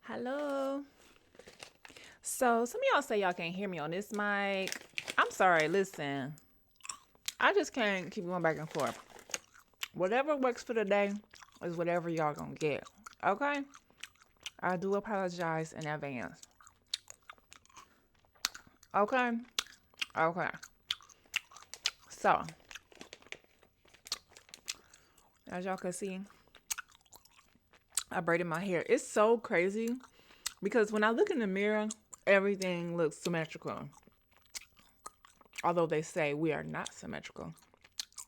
Hello. So some of y'all say y'all can't hear me on this mic. I'm sorry, listen. I just can't keep going back and forth. Whatever works for the day is whatever y'all gonna get. Okay? I do apologize in advance. Okay? Okay. So, as y'all can see, I braided my hair. It's so crazy because when I look in the mirror, everything looks symmetrical. Although they say we are not symmetrical.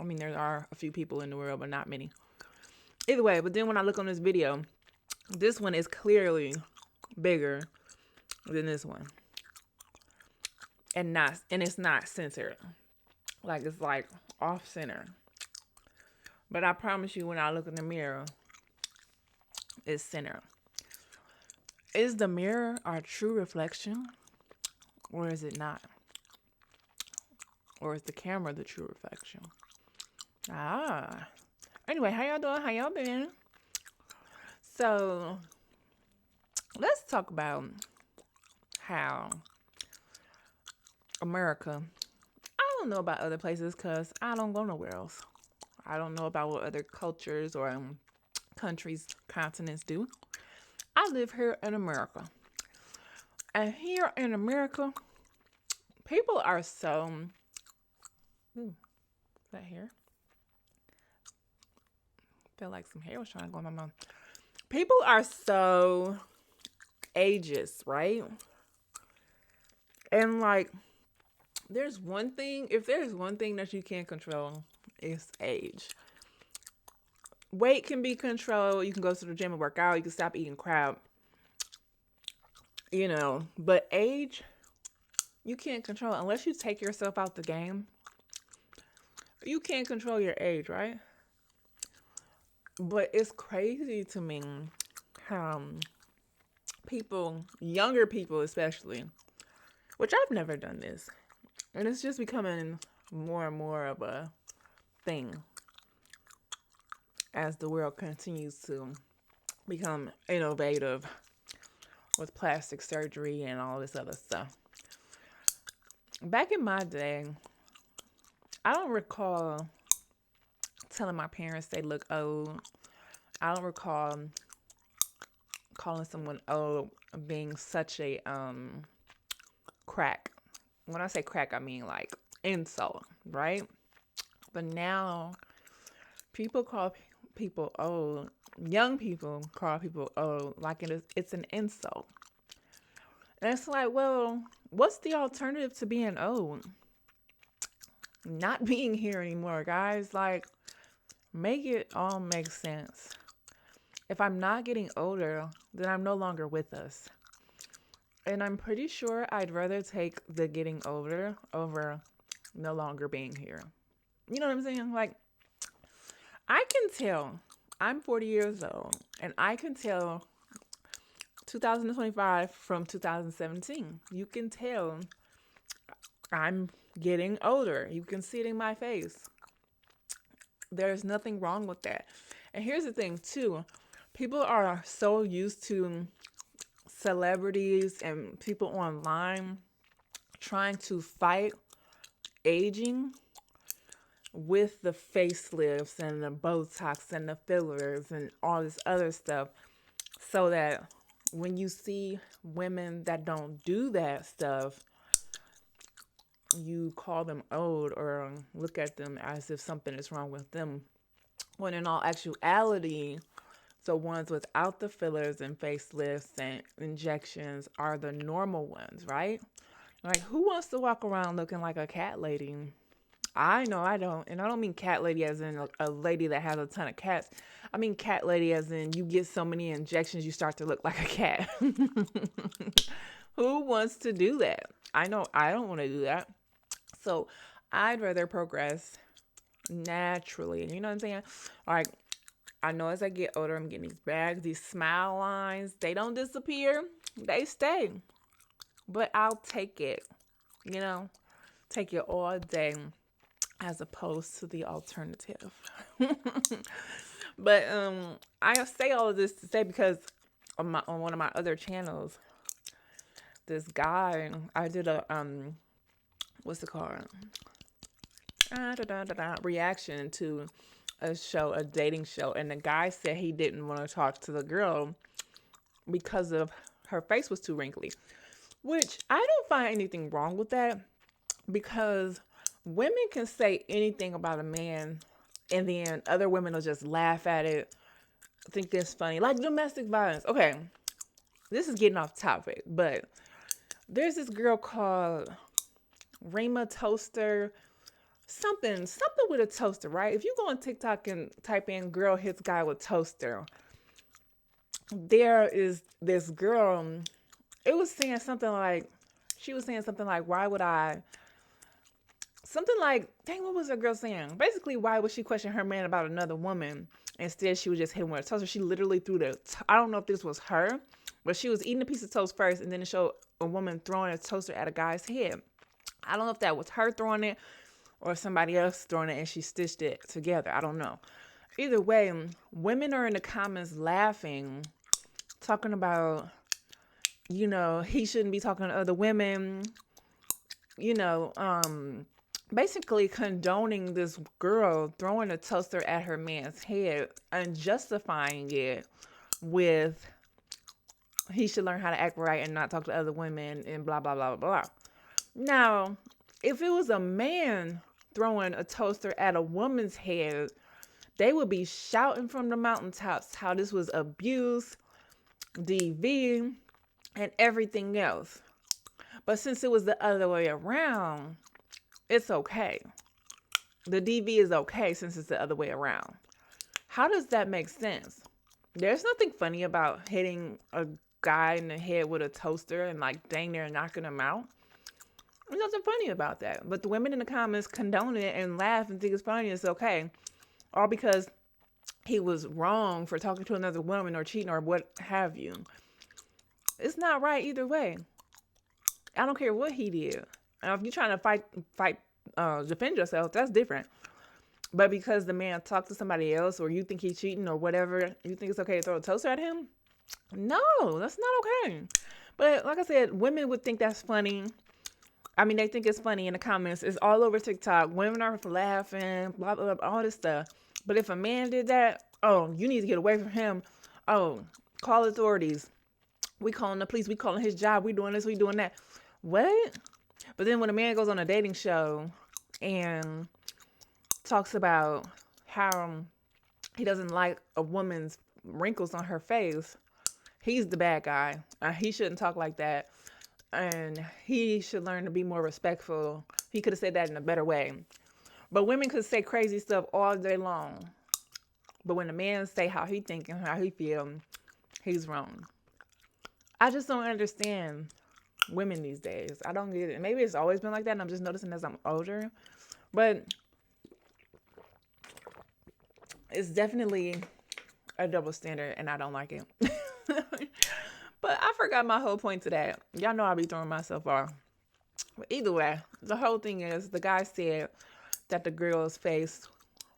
I mean, there are a few people in the world, but not many. Either way, but then when I look on this video, this one is clearly bigger than this one. And it's not centered. Like it's like off center. But I promise you when I look in the mirror, it's centered. Is the mirror our true reflection? Or is it not? Or is the camera the true reflection? Ah. Anyway, how y'all doing? How y'all been? So let's talk about how America, I don't know about other places because I don't go nowhere else. I don't know about what other cultures or countries, continents do. I live here in America. And here in America, people are so. Ooh, is that hair? Feel like some hair was trying to go in my mouth. People are so ageist, right? And like, if there's one thing that you can't control, it's age. Weight can be controlled. You can go to the gym and work out. You can stop eating crap. But age, you can't control unless you take yourself out the game. You can't control your age, right? But it's crazy to me how younger people especially, which I've never done this, and it's just becoming more and more of a thing as the world continues to become innovative with plastic surgery and all this other stuff. Back in my day, I don't recall telling my parents they look old. I don't recall calling someone old being such a crack. When I say crack, I mean like insult, right? But now people call people old. Young people call people old like it's an insult. And it's like, well, what's the alternative to being old? Not being here anymore, guys. Like, make it all make sense. If I'm not getting older, then I'm no longer with us. And I'm pretty sure I'd rather take the getting older over no longer being here. You know what I'm saying? Like, I can tell I'm 40 years old, and I can tell 2025 from 2017. You can tell I'm getting older. You can see it in my face. There's nothing wrong with that. And here's the thing, too. People are so used to celebrities and people online trying to fight aging with the facelifts and the Botox and the fillers and all this other stuff, so that when you see women that don't do that stuff, you call them old or look at them as if something is wrong with them. When in all actuality, the ones without the fillers and facelifts and injections are the normal ones, right? Like, who wants to walk around looking like a cat lady? I know I don't. And I don't mean cat lady as in a lady that has a ton of cats. I mean cat lady as in you get so many injections you start to look like a cat. Who wants to do that? I know I don't want to do that. So I'd rather progress naturally. You know what I'm saying? Like, I know as I get older, I'm getting these bags, these smile lines. They don't disappear. They stay. But I'll take it. Take it all day as opposed to the alternative. But I say all of this to say because on one of my other channels, this guy, I did a what's it called? Reaction to a show, a dating show, and the guy said he didn't want to talk to the girl because of her face was too wrinkly. Which I don't find anything wrong with that, because women can say anything about a man and then other women will just laugh at it, think it's funny. Like domestic violence. Okay, this is getting off topic, but there's this girl called Rima Toaster, something with a toaster, right? If you go on TikTok and type in girl hits guy with toaster, there is this girl. It was saying something like, she was saying something like, why would I, something like, dang, what was the girl saying? Basically, why would she question her man about another woman? Instead, she would just hit him with a toaster. She literally threw I don't know if this was her, but she was eating a piece of toast first, and then it showed a woman throwing a toaster at a guy's head. I don't know if that was her throwing it or somebody else throwing it and she stitched it together. I don't know. Either way, women are in the comments laughing, talking about, he shouldn't be talking to other women, basically condoning this girl throwing a toaster at her man's head and justifying it with he should learn how to act right and not talk to other women and blah, blah, blah, blah. Now, if it was a man throwing a toaster at a woman's head, they would be shouting from the mountaintops how this was abuse, DV, and everything else. But since it was the other way around, it's okay. The DV is okay since it's the other way around. How does that make sense? There's nothing funny about hitting a guy in the head with a toaster and like dang near knocking him out. There's nothing funny about that. But the women in the comments condone it and laugh and think it's funny. It's okay. All because he was wrong for talking to another woman or cheating or what have you. It's not right either way. I don't care what he did. Now, if you're trying to defend yourself, that's different. But because the man talked to somebody else or you think he's cheating or whatever, you think it's okay to throw a toaster at him? No, that's not okay. But like I said, women would think that's funny. I mean, they think it's funny in the comments. It's all over TikTok. Women are laughing, blah, blah, blah, all this stuff. But if a man did that, oh, you need to get away from him. Oh, call authorities. We calling the police. We calling his job. We doing this. We doing that. What? But then when a man goes on a dating show and talks about how he doesn't like a woman's wrinkles on her face, he's the bad guy. He shouldn't talk like that. And he should learn to be more respectful. He could have said that in a better way. But women could say crazy stuff all day long. But when a man say how he thinking, how he feel, he's wrong. I just don't understand women these days. I don't get it. Maybe it's always been like that and I'm just noticing as I'm older. But it's definitely a double standard and I don't like it. But I forgot my whole point to that. Y'all know I be throwing myself off. But either way, the whole thing is the guy said that the girl's face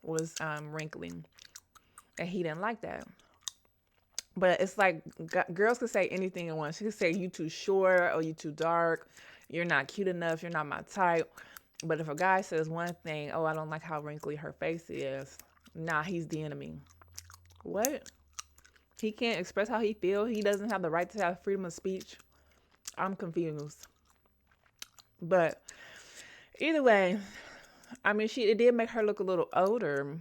was wrinkling. And he didn't like that. But it's like girls could say anything at once. She could say you too short or you too dark. You're not cute enough. You're not my type. But if a guy says one thing, oh, I don't like how wrinkly her face is. Nah, he's the enemy. What? He can't express how he feels. He doesn't have the right to have freedom of speech. I'm confused. But either way, I mean, it did make her look a little older.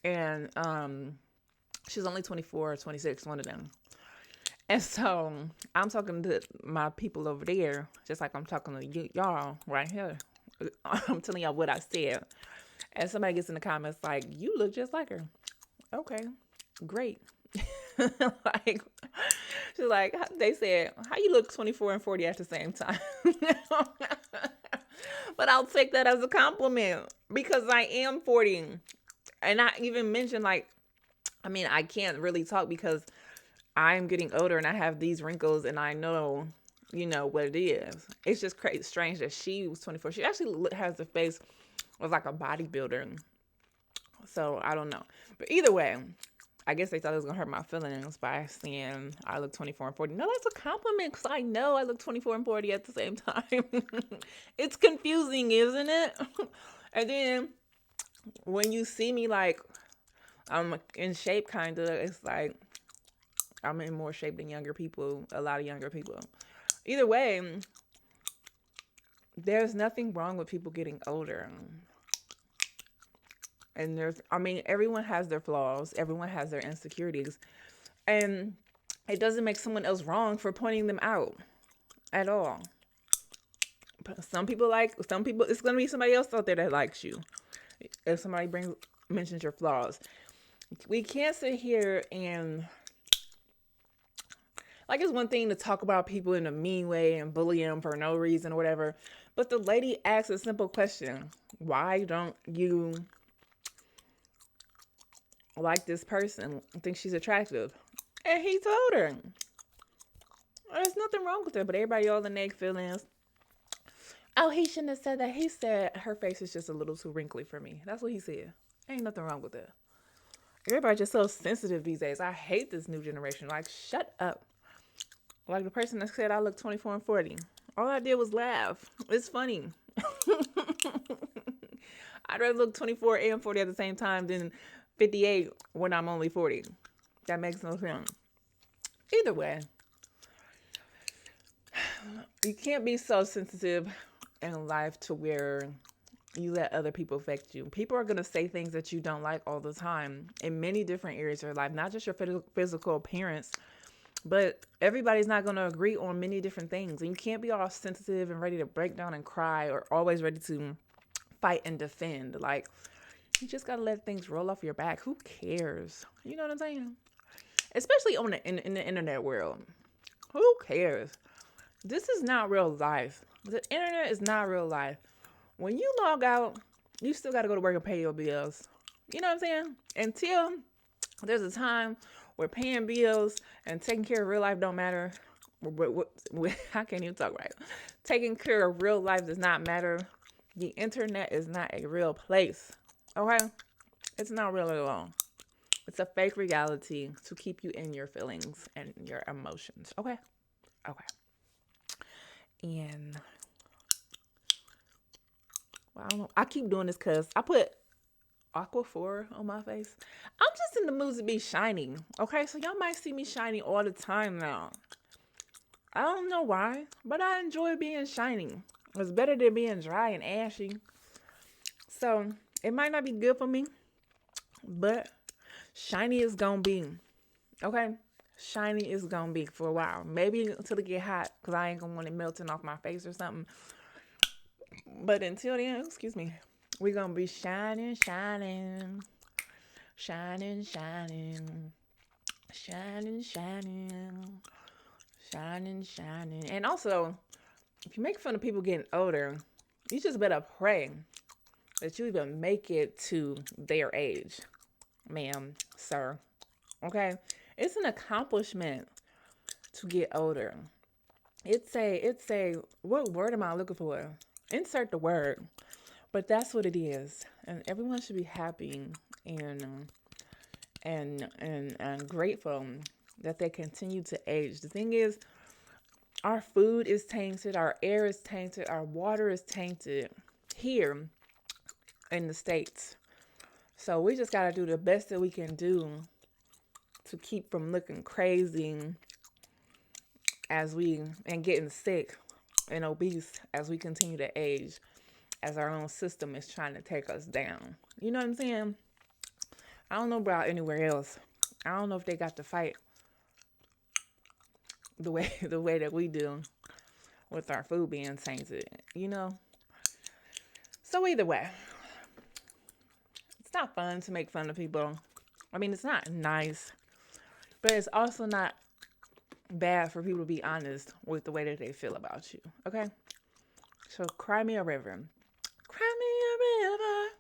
And she's only 24 or 26, one of them. And so I'm talking to my people over there, just like I'm talking to y'all right here. I'm telling y'all what I said. And somebody gets in the comments like, you look just like her. Okay, great. Like, she's like, they said, how you look 24 and 40 at the same time? But I'll take that as a compliment because I am 40. And I even mentioned like, I mean, I can't really talk because I'm getting older and I have these wrinkles and I know, what it is. It's just crazy, strange that she was 24. She actually has the face of like a bodybuilder. So I don't know. But either way, I guess they thought it was gonna hurt my feelings by saying I look 24 and 40. No, that's a compliment because I know I look 24 and 40 at the same time. It's confusing, isn't it? And then when you see me like I'm in shape, kind of, it's like I'm in more shape than younger people, a lot of younger people. Either way, there's nothing wrong with people getting older. And everyone has their flaws, everyone has their insecurities. And it doesn't make someone else wrong for pointing them out at all. Some people, it's going to be somebody else out there that likes you. If somebody mentions your flaws, we can't sit here and, like, it's one thing to talk about people in a mean way and bully them for no reason or whatever. But the lady asked a simple question. Why don't you like this person? Think she's attractive? And he told her. There's nothing wrong with her, but everybody all in their feelings. Oh, he shouldn't have said that. He said her face is just a little too wrinkly for me. That's what he said. Ain't nothing wrong with that. Everybody just so sensitive these days. I hate this new generation. Like, shut up. Like the person that said I look 24 and 40. All I did was laugh. It's funny. I'd rather look 24 and 40 at the same time than 58 when I'm only 40. That makes no sense. Either way, you can't be so sensitive in life to where you let other people affect you. People are going to say things that you don't like all the time in many different areas of your life, not just your physical appearance, but everybody's not going to agree on many different things. And you can't be all sensitive and ready to break down and cry or always ready to fight and defend. Like, you just got to let things roll off your back. Who cares? You know what I'm saying? Especially in the internet world. Who cares? This is not real life. The internet is not real life. When you log out, you still got to go to work and pay your bills. You know what I'm saying? Until there's a time where paying bills and taking care of real life don't matter. How can you talk right? Taking care of real life does not matter. The internet is not a real place. Okay? It's not real at all. It's a fake reality to keep you in your feelings and your emotions. Okay? Okay. And well, I don't know. I keep doing this because I put Aquaphor on my face. I'm just in the mood to be shiny. Okay, so y'all might see me shiny all the time now. I don't know why, but I enjoy being shiny. It's better than being dry and ashy. So it might not be good for me, but shiny is gonna be. Okay? Shiny is gonna be for a while. Maybe until it get hot, because I ain't gonna want it melting off my face or something. But until then, excuse me, we're gonna be shining, shining, shining, shining, shining, shining, shining, shining. And also, if you make fun of people getting older, you just better pray that you even make it to their age, ma'am, sir. Okay? It's an accomplishment to get older. It's a, what word am I looking for? Insert the word. But that's what it is. And everyone should be happy and grateful that they continue to age. The thing is, our food is tainted, our air is tainted, our water is tainted here in the States. So we just got to do the best that we can do to keep from looking crazy and getting sick and obese as we continue to age, as our own system is trying to take us down. You know what I'm saying? I don't know about anywhere else. I don't know if they got to fight the way that we do with our food being tainted, you know? So either way, it's not fun to make fun of people. I mean, it's not nice, but it's also not bad for people to be honest with the way that they feel about you, okay? So cry me a river. Cry me a river.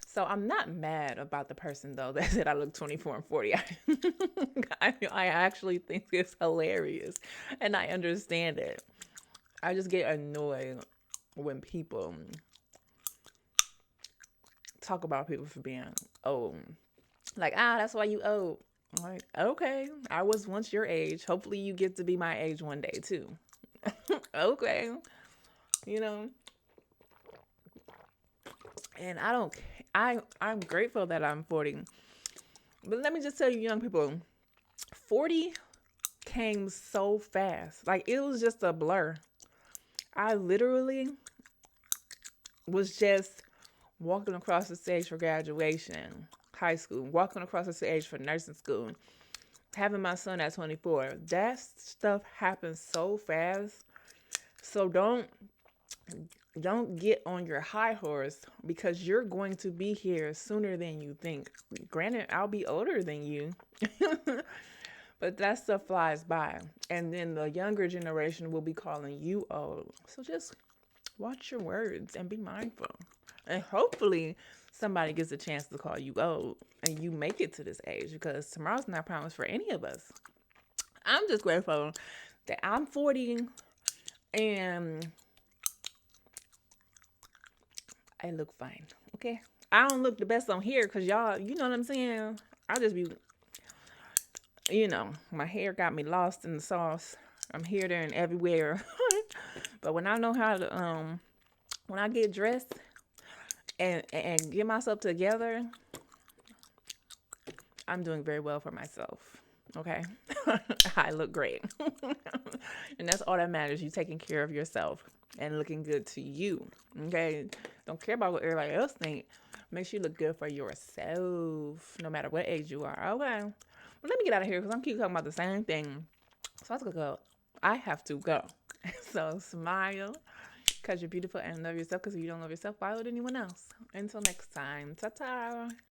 So I'm not mad about the person, though, that said I look 24 and 40. I actually think it's hilarious, and I understand it. I just get annoyed when people talk about people for being old. Like, that's why you old. I'm like, okay, I was once your age. Hopefully you get to be my age one day too. Okay. You know, and I don't I'm grateful that I'm 40. But let me just tell you young people, 40 came so fast. Like it was just a blur. I literally was just walking across the stage for graduation, high school, walking across the stage for nursing school, having my son at 24. That stuff happens so fast. So don't get on your high horse because you're going to be here sooner than you think. Granted, I'll be older than you. But that stuff flies by. And then the younger generation will be calling you old. So just watch your words and be mindful. And hopefully somebody gets a chance to call you old and you make it to this age because tomorrow's not promised for any of us. I'm just grateful that I'm 40 and I look fine. Okay. I don't look the best on here because y'all, you know what I'm saying? I just be, my hair got me lost in the sauce. I'm here, there, and everywhere. But when I know how to, when I get dressed and get myself together, I'm doing very well for myself. Okay. I look great. And that's all that matters. You taking care of yourself and looking good to you. Okay. Don't care about what everybody else think. Make sure you look good for yourself, no matter what age you are. Okay. Well, let me get out of here because I'm keep talking about the same thing. So I have to go. I have to go. So smile because you're beautiful and love yourself because if you don't love yourself, why would anyone else? Until next time. Ta-ta.